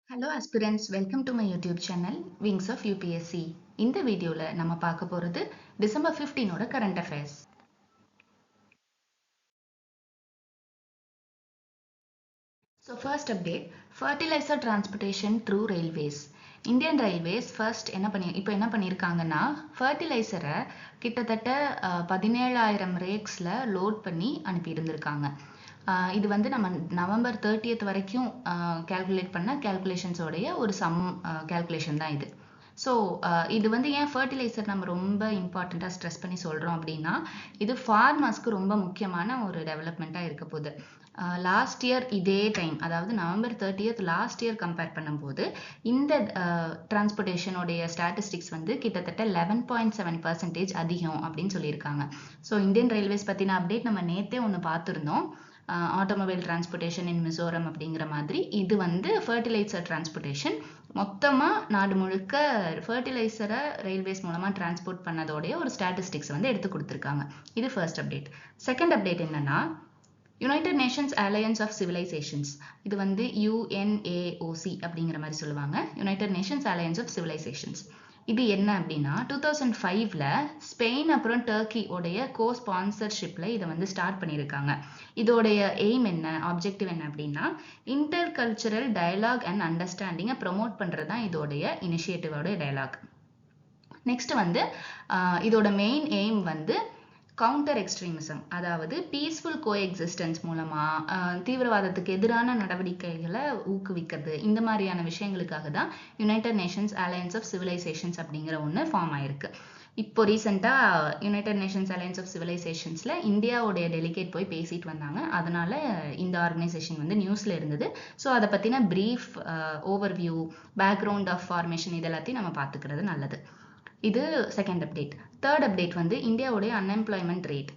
Hello aspirants, welcome to my YouTube channel Wings of UPSC. இந்த வீடியோல நம்ம பார்க்க போறது டிசம்பர் 15 ஓட current affairs. So first update, fertilizer transportation through railways. Indian railways first இப்போ என்ன பண்ணியிருக்காங்கன்னா ஃபர்டிலைசரை கிட்டத்தட்ட 17,000 ரேக்ஸில் லோட் பண்ணி அனுப்பியிருந்திருக்காங்க. இது வந்து நம்ம நவம்பர் 30th வரைக்கும் கேல்குலேட் பண்ண கேல்குலேஷன்ஸோடைய ஒரு கேல்குலேஷன் தான் இது. ஸோ இது வந்து ஏன் ஃபர்டிலைசர் நம்ம ரொம்ப இம்பார்ட்டண்ட்டாக ஸ்ட்ரெஸ் பண்ணி சொல்கிறோம் அப்படின்னா இது ஃபார்மர்ஸ்க்கு ரொம்ப முக்கியமான ஒரு டெவலப்மெண்ட்டாக இருக்க போகுது. லாஸ்ட் இயர் இதே டைம், அதாவது November 30th last year compare பண்ணும்போது இந்த டிரான்ஸ்போர்ட்டேஷனுடைய ஸ்டாட்டிஸ்டிக்ஸ் வந்து கிட்டத்தட்ட 11.7% அதிகம் அப்படின்னு சொல்லியிருக்காங்க. ஸோ இந்தியன் ரயில்வேஸ் பற்றின அப்டேட் நம்ம நேற்றே ஒன்று பார்த்துருந்தோம். ஆட்டோமொபைல் டிரான்ஸ்போர்ட்டேஷன் இன் மிசோரம் அப்படிங்கிற மாதிரி இது வந்து ஃபர்டிலைசர் டிரான்ஸ்போர்ட்டேஷன் மொத்தமாக நாடு முழுக்க ஃபர்டிலைசரை ரயில்வேஸ் மூலமாக டிரான்ஸ்போர்ட் பண்ணதோடைய ஒரு ஸ்டாட்டிஸ்டிக்ஸ் வந்து எடுத்து கொடுத்துருக்காங்க. இது ஃபர்ஸ்ட் அப்டேட். செகண்ட் அப்டேட் என்னன்னா united Nations alliance of civilizations, இது வந்து UNAOC அப்படிங்கிற மாதிரி சொல்லுவாங்க, united Nations alliance of civilizations. இது என்ன அப்படின்னா 2005ல் ஸ்பெயின் அப்புறம் டர்க்கி உடைய கோ ஸ்பான்சர்ஷிப்பில் இதை வந்து ஸ்டார்ட் பண்ணியிருக்காங்க. இதோடைய எய்ம் என்ன, ஆப்ஜெக்டிவ் என்ன அப்படின்னா இன்டர் கல்ச்சரல் டயலாக் அண்ட் அண்டர்ஸ்டாண்டிங்கை ப்ரொமோட் பண்ணுறது தான் இதோடைய இனிஷியேட்டிவோட டயலாக். நெக்ஸ்ட் வந்து இதோட மெயின் எய்ம் வந்து கவுண்டர் எக்ஸ்ட்ரீமிசம், அதாவது பீஸ்ஃபுல் கோஎக்ஸிஸ்டன்ஸ் மூலமாக தீவிரவாதத்துக்கு எதிரான நடவடிக்கைகளை ஊக்குவிக்கிறது, இந்த மாதிரியான விஷயங்களுக்காக தான் United Nations alliance of civilisations அப்படிங்கிற ஒன்று ஃபார்ம் ஆயிருக்கு. இப்போ ரீசெண்டாக யுனைடெட் நேஷன்ஸ் அலையன்ஸ் ஆஃப் சிவிலைசேஷன்ஸில் இந்தியாவுடைய டெலிகேட் போய் பேசிட்டு வந்தாங்க. அதனால இந்த ஆர்கனைசேஷன் வந்து நியூஸில் இருந்தது. ஸோ அதை பற்றின brief overview, background of formation இது எல்லாத்தையும் நம்ம பார்த்துக்கிறது நல்லது. இது செகண்ட் அப்டேட். தேர்ட் அப்டேட் வந்து இந்தியாவுடைய அன்எம்ப்ளாய்மெண்ட் ரேட்.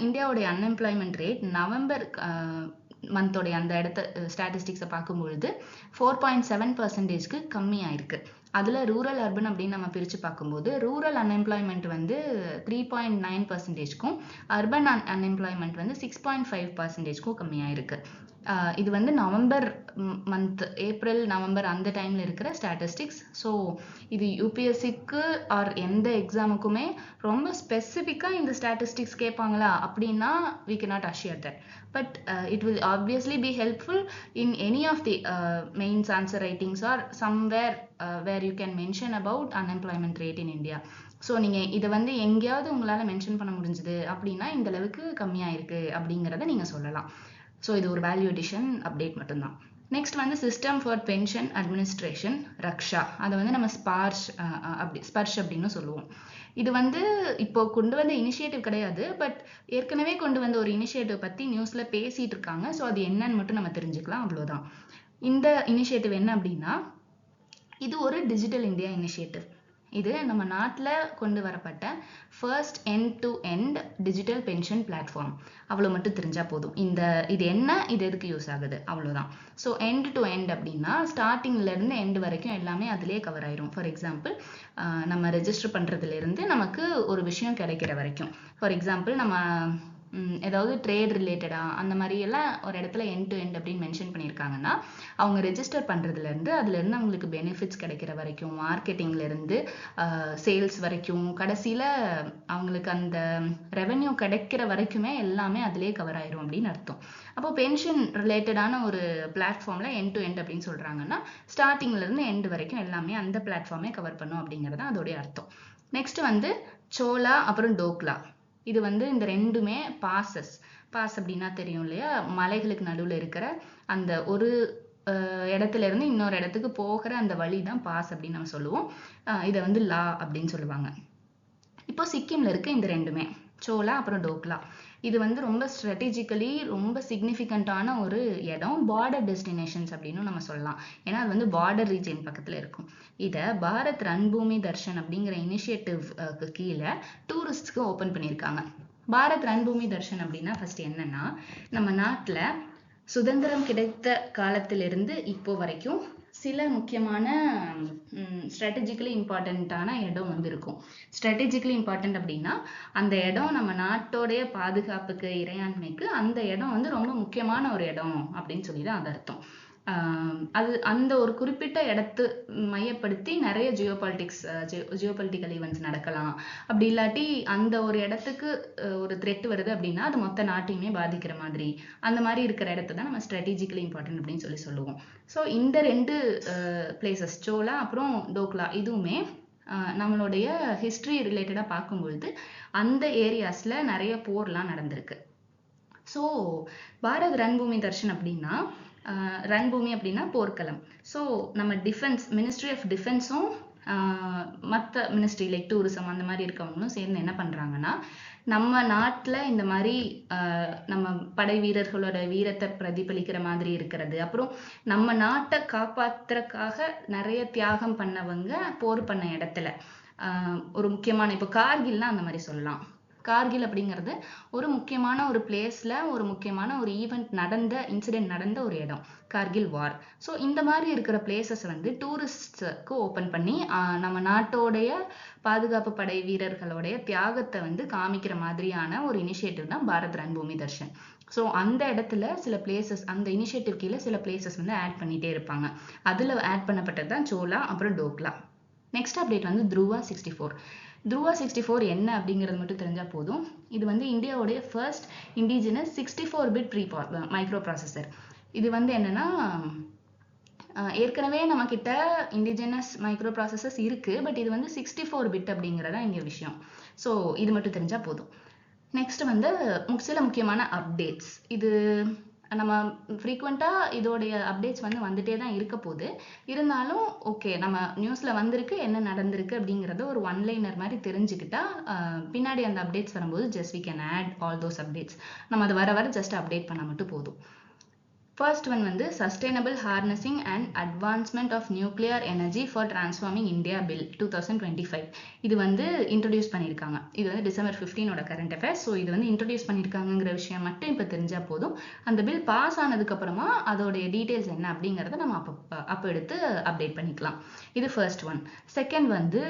இந்தியாவுடைய அன்எம்ப்ளாய்மெண்ட் ரேட் நவம்பர் மந்தோடைய அந்த இடத்த ஸ்டாட்டிஸ்டிக்ஸை பார்க்கும்பொழுது 4.7%க்கு கம்மியாயிருக்கு. அதில் ரூரல் அர்பன் அப்படின்னு நம்ம பிரித்து பார்க்கும்போது ரூரல் அன்எம்ப்ளாய்மெண்ட் வந்து 3.9%க்கும் அர்பன் அன்எம்ப்ளாய்மெண்ட் வந்து 6.5%க்கும் கம்மியாயிருக்கு. இது வந்து நவம்பர் மந்த், ஏப்ரல் நவம்பர் அந்த டைமில் இருக்கிற ஸ்டாட்டிஸ்டிக்ஸ். ஸோ இது யூபிஎஸ்சிக்கு ஆர் எந்த எக்ஸாமுக்குமே ரொம்ப ஸ்பெசிஃபிக்காக இந்த ஸ்டாட்டிஸ்டிக்ஸ் கேட்பாங்களா அப்படின்னா we cannot assure that. But it will obviously be helpful in any of the mains answer writings or somewhere where you can mention about unemployment rate in India. So நீங்கள் இதை வந்து எங்கேயாவது உங்களால் மென்ஷன் பண்ண முடிஞ்சுது அப்படின்னா இந்த அளவுக்கு கம்மியாக இருக்குது அப்படிங்கிறத நீங்கள் சொல்லலாம். ஸோ இது ஒரு வேல்யூ அடிஷன் அப்டேட் மட்டும்தான். நெக்ஸ்ட் வந்து சிஸ்டம் ஃபார் பென்ஷன் அட்மினிஸ்ட்ரேஷன் ரக்ஷா, அதை வந்து நம்ம ஸ்பர்ஷ் அப்படின்னு சொல்லுவோம். இது வந்து இப்போ கொண்டு வந்த இனிஷியேட்டிவ் கிடையாது, பட் ஏற்கனவே கொண்டு வந்த ஒரு இனிஷியேட்டிவ் பற்றி நியூஸில் பேசிகிட்டு இருக்காங்க. ஸோ அது என்னன்னு மட்டும் நம்ம தெரிஞ்சுக்கலாம், அவ்வளோதான். இந்த இனிஷியேட்டிவ் என்ன அப்படின்னா இது ஒரு டிஜிட்டல் இந்தியா இனிஷியேட்டிவ். இது நம்ம நாட்டில் கொண்டு வரப்பட்ட first end to end digital pension platform. அவ்வளோ மட்டும் தெரிஞ்சால் போதும். இது என்ன, இது எதுக்கு யூஸ் ஆகுது, அவ்வளோதான். ஸோ எண்ட் டு எண்ட் அப்படின்னா ஸ்டார்டிங்லேருந்து எண்டு வரைக்கும் எல்லாமே அதிலே கவர் ஆயிரும். ஃபார் எக்ஸாம்பிள் நம்ம ரெஜிஸ்டர் பண்ணுறதுலேருந்து நமக்கு ஒரு விஷயம் கிடைக்கிற வரைக்கும். ஃபார் எக்ஸாம்பிள் நம்ம ஏதாவது ட்ரேட் ரிலேட்டடாக அந்த மாதிரி எல்லாம் ஒரு இடத்துல எண்ட் டு எண்ட் அப்படின்னு மென்ஷன் பண்ணியிருக்காங்கன்னா அவங்க ரெஜிஸ்டர் பண்ணுறதுலேருந்து அதுலேருந்து அவங்களுக்கு பெனிஃபிட்ஸ் கிடைக்கிற வரைக்கும், மார்க்கெட்டிங்லேருந்து சேல்ஸ் வரைக்கும், கடைசியில் அவங்களுக்கு அந்த ரெவென்யூ கிடைக்கிற வரைக்குமே எல்லாமே அதிலே கவர் ஆயிரும் அப்படின்னு அர்த்தம். அப்போ பென்ஷன் ரிலேட்டடான ஒரு பிளாட்ஃபார்மில் எண்ட் டு எண்ட் அப்படின்னு சொல்கிறாங்கன்னா ஸ்டார்டிங்லேருந்து எண்டு வரைக்கும் எல்லாமே அந்த பிளாட்ஃபார்மே கவர் பண்ணும் அப்படிங்கிறது தான் அதோடைய அர்த்தம். நெக்ஸ்ட் வந்து சோலா அப்புறம் டோக்லா. இது வந்து இந்த ரெண்டுமே பாஸ் அப்படின்னா தெரியும் இல்லையா, மலைகளுக்கு நடுவில் இருக்கிற அந்த ஒரு இடத்துல இருந்து இன்னொரு இடத்துக்கு போகிற அந்த வழி தான் பாஸ் அப்படின்னு நம்ம சொல்லுவோம். இதை வந்து லா அப்படின்னு சொல்லுவாங்க. இப்போ சிக்கிம்ல இருக்க இந்த ரெண்டுமே சோலா அப்புறம் டோக்லா, இது வந்து ரொம்ப ஸ்ட்ராட்டஜிக்கலி ரொம்ப சிக்னிஃபிகண்ட்டான ஒரு இடம், பார்டர் டெஸ்டினேஷன்ஸ் அப்படின்னு நம்ம சொல்லலாம். ஏன்னா அது வந்து பார்டர் ரீஜன் பக்கத்தில் இருக்கும். இதை பாரத் ரன்பூமி தர்ஷன் அப்படிங்கிற இனிஷியேட்டிவ்க்கு கீழே டூரிஸ்ட்க்கு ஓப்பன் பண்ணியிருக்காங்க. பாரத் ரன்பூமி தர்ஷன் அப்படின்னா ஃபர்ஸ்ட் என்னன்னா நம்ம நாட்டில் சுதந்திரம் கிடைத்த காலத்திலிருந்து இப்போ வரைக்கும் சில முக்கியமான ஸ்ட்ராட்டஜிக்கலி இம்பார்ட்டண்ட்டான இடம் வந்து இருக்கும். ஸ்ட்ராட்டஜிக்கலி இம்பார்ட்டன்ட் அப்படின்னா அந்த இடம் நம்ம நாட்டோடைய பாதுகாப்புக்கு, இறையாண்மைக்கு அந்த இடம் வந்து ரொம்ப முக்கியமான ஒரு இடம் அப்படின்னு சொல்லி தான் அது அர்த்தம். அது அந்த ஒரு குறிப்பிட்ட இடத்து மையப்படுத்தி நிறைய ஜியோபாலிட்டிக்கல் ஈவெண்ட்ஸ் நடக்கலாம். அப்படி இல்லாட்டி அந்த ஒரு இடத்துக்கு ஒரு த்ரெட் வருது அப்படின்னா அது மொத்த நாட்டையுமே பாதிக்கிற மாதிரி அந்த மாதிரி இருக்கிற இடத்த தான் நம்ம ஸ்ட்ராட்டஜிக்கலி இம்பார்ட்டன்ட் அப்படின்னு சொல்லுவோம். ஸோ இந்த 2 பிளேசஸ் சோலா அப்புறம் டோக்லா இதுவுமே நம்மளுடைய ஹிஸ்ட்ரி ரிலேட்டடாக பார்க்கும்பொழுது அந்த ஏரியாஸ்ல நிறைய போர்லாம் நடந்திருக்கு. ஸோ பாரத் ரன்பூமி தர்ஷன் அப்படின்னா ரன்பூமி அப்படின்னா போர்க்களம். ஸோ நம்ம மினிஸ்ட்ரி ஆஃப் டிஃபென்ஸும் மற்ற மினிஸ்ட்ரி லைக் டூரிசம் அந்த மாதிரி இருக்கவங்களும் சேர்ந்து என்ன பண்றாங்கன்னா நம்ம நாட்டுல இந்த மாதிரி நம்ம படை வீரர்களோட வீரத்தை பிரதிபலிக்கிற மாதிரி இருக்கிறது, அப்புறம் நம்ம நாட்டை காப்பாத்துறதுக்காக நிறைய தியாகம் பண்ணவங்க போர் பண்ண இடத்துல ஒரு முக்கியமான இப்போ கார்கில்லாம் அந்த மாதிரி சொல்லலாம். கார்கில் அப்படிங்கிறது ஒரு முக்கியமான ஒரு பிளேஸ்ல ஒரு முக்கியமான ஒரு இன்சிடென்ட் நடந்த ஒரு இடம் கார்கில் வார். ஸோ இந்த மாதிரி இருக்கிற பிளேசஸ் வந்து டூரிஸ்ட்க்கு ஓப்பன் பண்ணி நம்ம நாட்டோடைய பாதுகாப்பு படை வீரர்களுடைய தியாகத்தை வந்து காமிக்கிற மாதிரியான ஒரு இனிஷியேட்டிவ் தான் பாரத் ரன்பூமி தர்ஷன். ஸோ அந்த இடத்துல சில பிளேசஸ் அந்த இனிஷியேட்டிவ் கீழே சில பிளேசஸ் வந்து ஆட் பண்ணிட்டே இருப்பாங்க. அதுல ஆட் பண்ணப்பட்டது தான் சோலா அப்புறம் டோக்லா. நெக்ஸ்ட் அப்டேட் வந்து துருவா 64. துருவா 64 என்ன அப்படிங்கிறது மட்டும் தெரிஞ்சா போதும். இது வந்து இந்தியாவுடைய ஃபர்ஸ்ட் இண்டிஜினஸ் 64-பிட் மைக்ரோ ப்ராசஸர். இது வந்து என்னன்னா ஏற்கனவே நம்ம கிட்ட இண்டிஜினஸ் மைக்ரோ ப்ராசஸர்ஸ் இருக்கு, பட் இது வந்து 64-பிட் அப்படிங்கிறதா இங்க விஷயம். ஸோ இது மட்டும் தெரிஞ்சா போதும். நெக்ஸ்ட் வந்து சில முக்கியமான அப்டேட்ஸ். இது நம்ம ஃப்ரீக்வெண்ட்டாக இதோடைய அப்டேட்ஸ் வந்து வந்துட்டே தான் இருக்க போகுது. இருந்தாலும் ஓகே, நம்ம நியூஸில் வந்திருக்கு என்ன நடந்திருக்கு அப்படிங்கிறத ஒரு ஒன்லைனர் மாதிரி தெரிஞ்சுக்கிட்டா பின்னாடி அந்த அப்டேட்ஸ் வரும்போது just we can add all those updates. நம்ம அது வர ஜஸ்ட் அப்டேட் பண்ணால் மட்டும் போதும். ஃபர்ஸ்ட் ஒன் வந்து sustainable harnessing and advancement of nuclear energy for transforming India bill 2025. இது வந்து இன்ட்ரடியூஸ் பண்ணியிருக்காங்க. இது வந்து டிசம்பர் 15ஓட கரண்ட் அஃபேர்ஸ். ஸோ இது வந்து இன்ட்ரடியூஸ் பண்ணியிருக்காங்கிற விஷயம் மட்டும் இப்போ தெரிஞ்சால் போதும். அந்த பில் பாஸ் ஆனதுக்கப்புறமா அதோடைய டீட்டெயில்ஸ் என்ன அப்படிங்கிறத நம்ம அப்போ எடுத்து அப்டேட் பண்ணிக்கலாம். இது ஃபர்ஸ்ட் ஒன். செகண்ட் வந்து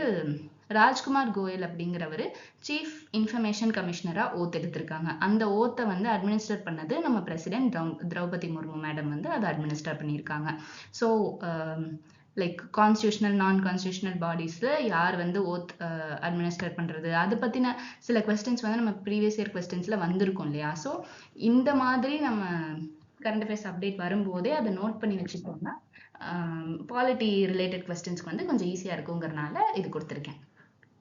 ராஜ்குமார் கோயல் அப்படிங்கிறவர் சீஃப் இன்ஃபர்மேஷன் கமிஷனரா ஓத் எடுத்திருக்காங்க. அந்த ஓத்தை வந்து அட்மினிஸ்டர் பண்ணது நம்ம பிரசிடென்ட் திரௌபதி முர்மு மேடம் வந்து அதை அட்மினிஸ்டர் பண்ணியிருக்காங்க. ஸோ லைக் கான்ஸ்டியூஷனல் நான் கான்ஸ்டியூஷனல் பாடிஸ்ல யார் வந்து ஓத் அட்மினிஸ்டர் பண்றது அது பத்தின சில கொஸ்டின்ஸ் வந்து நம்ம ப்ரீவியஸ் இயர் கொஸ்டின்ஸ்ல வந்திருக்கும் இல்லையா. ஸோ இந்த மாதிரி நம்ம கரண்ட் அஃபேர்ஸ் அப்டேட் வரும்போதே அதை நோட் பண்ணி வச்சுட்டோம்னா பாலிட்டி ரிலேட்டட் கொஸ்டின்ஸ்க்கு வந்து கொஞ்சம் ஈஸியா இருக்குங்கிறனால இது கொடுத்துருக்கேன்.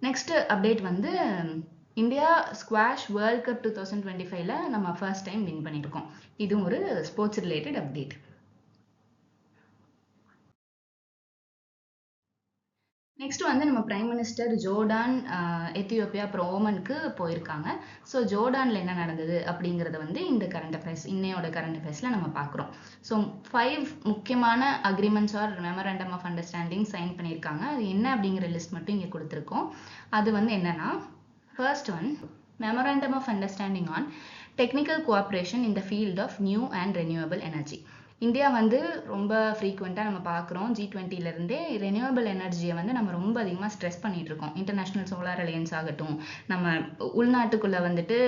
நெக்ஸ்ட் அப்டேட் வந்து இந்தியா ஸ்குவாஷ் வேர்ல்ட் கப் 2025ல நம்ம ஃபர்ஸ்ட் டைம் வின் பண்ணியிருக்கோம். இதுவும் ஒரு ஸ்போர்ட்ஸ் ரிலேட்டட் அப்டேட். நெக்ஸ்ட் வந்து நம்ம பிரைம் மினிஸ்டர் ஜோர்டான், எத்தியோப்பியா அப்புறம் ஓமனுக்கு போயிருக்காங்க. ஸோ ஜோர்டான்ல என்ன நடந்தது அப்படிங்கிறத வந்து இந்த கரண்ட் அஃபேர்ஸ் இன்னையோட கரண்ட் அஃபேர்ஸ்ல நம்ம பார்க்குறோம். ஸோ 5 முக்கியமான agreements or memorandum of understanding sign பண்ணியிருக்காங்க. அது என்ன அப்படிங்கிற லிஸ்ட் மட்டும் இங்கே கொடுத்துருக்கோம். அது வந்து என்னன்னா first one memorandum of understanding on technical cooperation in the field of new and renewable energy. India வந்து ரொம்ப ஃப்ரீக்வெண்ட்டாக நம்ம பார்க்குறோம். G20லேருந்தே ரெனியூவபிள் எனர்ஜியை வந்து நம்ம ரொம்ப அதிகமாக ஸ்ட்ரெஸ் பண்ணிட்டு இருக்கோம். இன்டர்நேஷ்னல் சோலார் அலையன்ஸ் ஆகட்டும், நம்ம உள்நாட்டுக்குள்ளே வந்துட்டு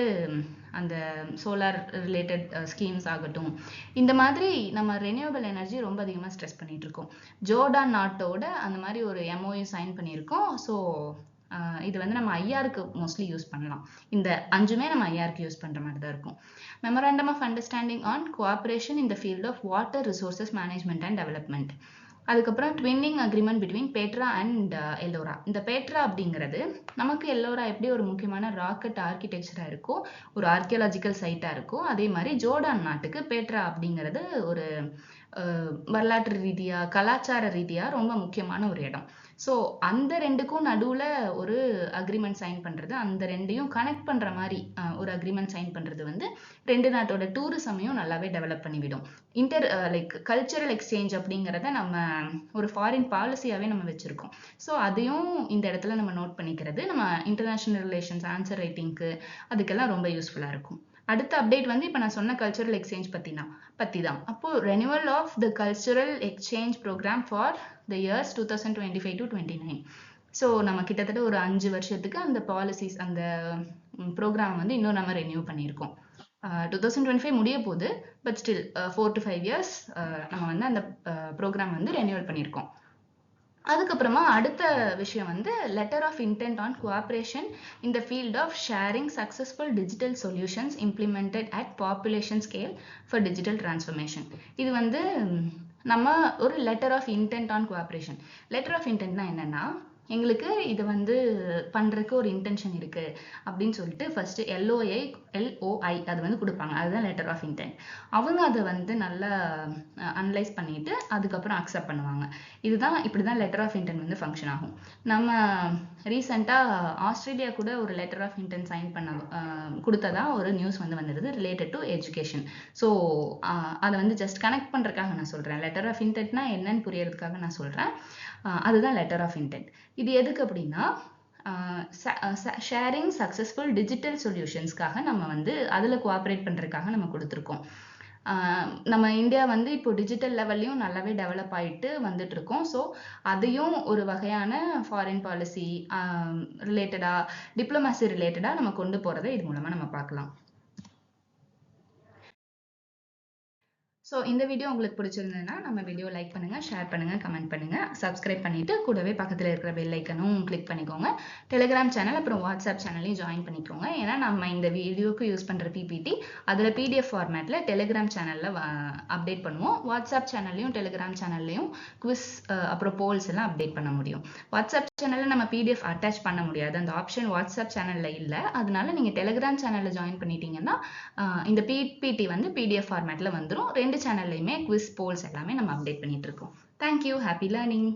அந்த சோலார் ரிலேட்டட் ஸ்கீம்ஸ் ஆகட்டும், இந்த மாதிரி நம்ம ரெனியூவபிள் எனர்ஜி ரொம்ப அதிகமாக ஸ்ட்ரெஸ் பண்ணிட்டு இருக்கோம். ஜோர்டான் நாட்டோட அந்த மாதிரி ஒரு MOU சைன் பண்ணியிருக்கோம். ஸோ இது வந்து நம்ம ஐஆருக்கு மோஸ்ட்லி யூஸ் பண்ணலாம். இந்த 5மே நம்ம ஐஆருக்கு யூஸ் பண்ணுற மாதிரி தான் இருக்கும். Memorandum of understanding on cooperation in the field of water resources management and development. அதுக்கப்புறம் twinning agreement between Petra and Ellora. இந்த பெட்ரா அப்படிங்கிறது நமக்கு எல்லோரா எப்படி ஒரு முக்கியமான ராக்கெட் ஆர்கிடெக்சராக இருக்கோ, ஒரு ஆர்கியாலஜிக்கல் சைட்டாக இருக்கோ, அதே மாதிரி ஜோர்டான் நாட்டுக்கு பெட்ரா அப்படிங்கிறது ஒரு வரலாற்று ரீதியா கலாச்சார ரீதியா ரொம்ப முக்கியமான ஒரு இடம். ஸோ அந்த ரெண்டுக்கும் நடுவில் ஒரு அக்ரிமெண்ட் சைன் பண்ணுறது, அந்த ரெண்டையும் கனெக்ட் பண்ணுற மாதிரி ஒரு அக்ரிமெண்ட் சைன் பண்ணுறது வந்து ரெண்டு நாட்டோட டூரிசமையும் நல்லாவே டெவலப் பண்ணிவிடும். லைக் கல்ச்சரல் எக்ஸ்சேஞ்ச் அப்படிங்கிறத நம்ம ஒரு ஃபாரின் பாலிசியாகவே நம்ம வச்சுருக்கோம். ஸோ அதையும் இந்த இடத்துல நம்ம நோட் பண்ணிக்கிறது நம்ம இன்டர்நேஷ்னல் ரிலேஷன்ஸ் ஆன்சர் ரைட்டிங்க்கு அதுக்கெல்லாம் ரொம்ப யூஸ்ஃபுல்லாக இருக்கும். அடுத்த அப்டேட் வந்து இப்போ நான் சொன்ன கல்ச்சரல் எக்ஸ்சேஞ்ச் பற்றி தான். அப்போது renewal of the cultural exchange program for the years 2025 to 29. So நம்ம கிட்டத்தட்ட ஒரு 5 வருஷத்துக்கு அந்த பாலிசிஸ் அந்த ப்ரோக்ராம் வந்து இன்னும் நம்ம ரெனியூ பண்ணியிருக்கோம். 2025 முடிய போகுது. பட் ஸ்டில் 4 to 5 இயர்ஸ் நம்ம வந்து அந்த ப்ரோக்ராம் வந்து ரெனியூவல் பண்ணியிருக்கோம். அதுக்கப்புறமா அடுத்த விஷயம் வந்து letter of intent on cooperation in the field of sharing successful digital solutions implemented at population scale for digital transformation. இது வந்து நம்ம ஒரு letter of intent on cooperation. Letter of இன்டென்ட்னா என்னன்னா, எங்களுக்கு இது வந்து பண்ணுறதுக்கு ஒரு இன்டென்ஷன் இருக்குது அப்படின்னு சொல்லிட்டு ஃபர்ஸ்ட் LOI அது வந்து கொடுப்பாங்க. அதுதான் லெட்டர் ஆஃப் இன்டென்ட். அவங்க அதை வந்து நல்லா அனலைஸ் பண்ணிட்டு அதுக்கப்புறம் அக்செப்ட் பண்ணுவாங்க. இப்படி தான் லெட்டர் ஆஃப் இன்டென்ட் வந்து ஃபங்க்ஷன் ஆகும். நம்ம ரீசெண்டாக ஆஸ்திரேலியா கூட ஒரு லெட்டர் ஆஃப் இன்டென்ட் சைன் பண்ண கொடுத்ததா ஒரு நியூஸ் வந்து வந்துடுது ரிலேட்டட் டு எஜுகேஷன். ஸோ அதை வந்து ஜஸ்ட் கனெக்ட் பண்ணுறதுக்காக நான் சொல்கிறேன். லெட்டர் ஆஃப் இன்டென்ட்னா என்னன்னு புரியறதுக்காக நான் சொல்கிறேன். அதுதான் லெட்டர் ஆஃப் இன்டென்ட். இது எதுக்கு அப்படின்னா, ஷேரிங் சக்ஸஸ்ஃபுல் டிஜிட்டல் சொல்யூஷன்ஸ்க்காக நம்ம வந்து அதில் கோஆப்ரேட் பண்ணுறதுக்காக நம்ம கொடுத்துருக்கோம். நம்ம இந்தியா வந்து இப்போ டிஜிட்டல் லெவல்லையும் நல்லாவே டெவலப் ஆகிட்டு வந்துட்டு இருக்கோம். ஸோ அதையும் ஒரு வகையான ஃபாரின் பாலிசி ரிலேட்டடாக, டிப்ளமசி ரிலேட்டடாக நம்ம கொண்டு போகிறத இது மூலமாக நம்ம பார்க்கலாம். ஸோ இந்த வீடியோ உங்களுக்கு பிடிச்சிருந்ததுன்னா நம்ம வீடியோ லைக் பண்ணுங்கள், ஷேர் பண்ணுங்கள், கமெண்ட் பண்ணுங்கள், சப்ஸ்கிரைப் பண்ணிவிட்டு கூடவே பக்கத்தில் இருக்கிற பெல் ஐக்கனும் கிளிக் பண்ணிக்கோங்க. டெலிகிராம் சேனல் அப்புறம் வாட்ஸ்அப் சேனலையும் ஜாயின் பண்ணிக்கோங்க. ஏன்னா நம்ம இந்த வீடியோக்கு யூஸ் பண்ணுற PPT அதில் PDF ஃபார்மேட்டில் டெலிகிராம் சேனலில் அப்டேட் பண்ணுவோம். வாட்ஸ்அப் சேனல்லையும் டெலிகிராம் சேனல்லையும் குவிஸ் அப்புறம் போல்ஸ் எல்லாம் அப்டேட் பண்ண முடியும். வாட்ஸ்அப் சேனலில் நம்ம PDF அட்டாச் பண்ண முடியாது, அந்த ஆப்ஷன் வாட்ஸ்அப் சேனலில் இல்லை. அதனால நீங்கள் டெலிகிராம் சேனலில் ஜாயின் பண்ணிட்டீங்கன்னா இந்த PPT வந்து PDF ஃபார்மேட்டில் வந்துடும். 2 சேனல்லையுமே குவிஸ் போல்ஸ் எல்லாமே நம்ம அப்டேட் பண்ணிட்டு இருக்கோம். தேங்க்யூ. Happy learning.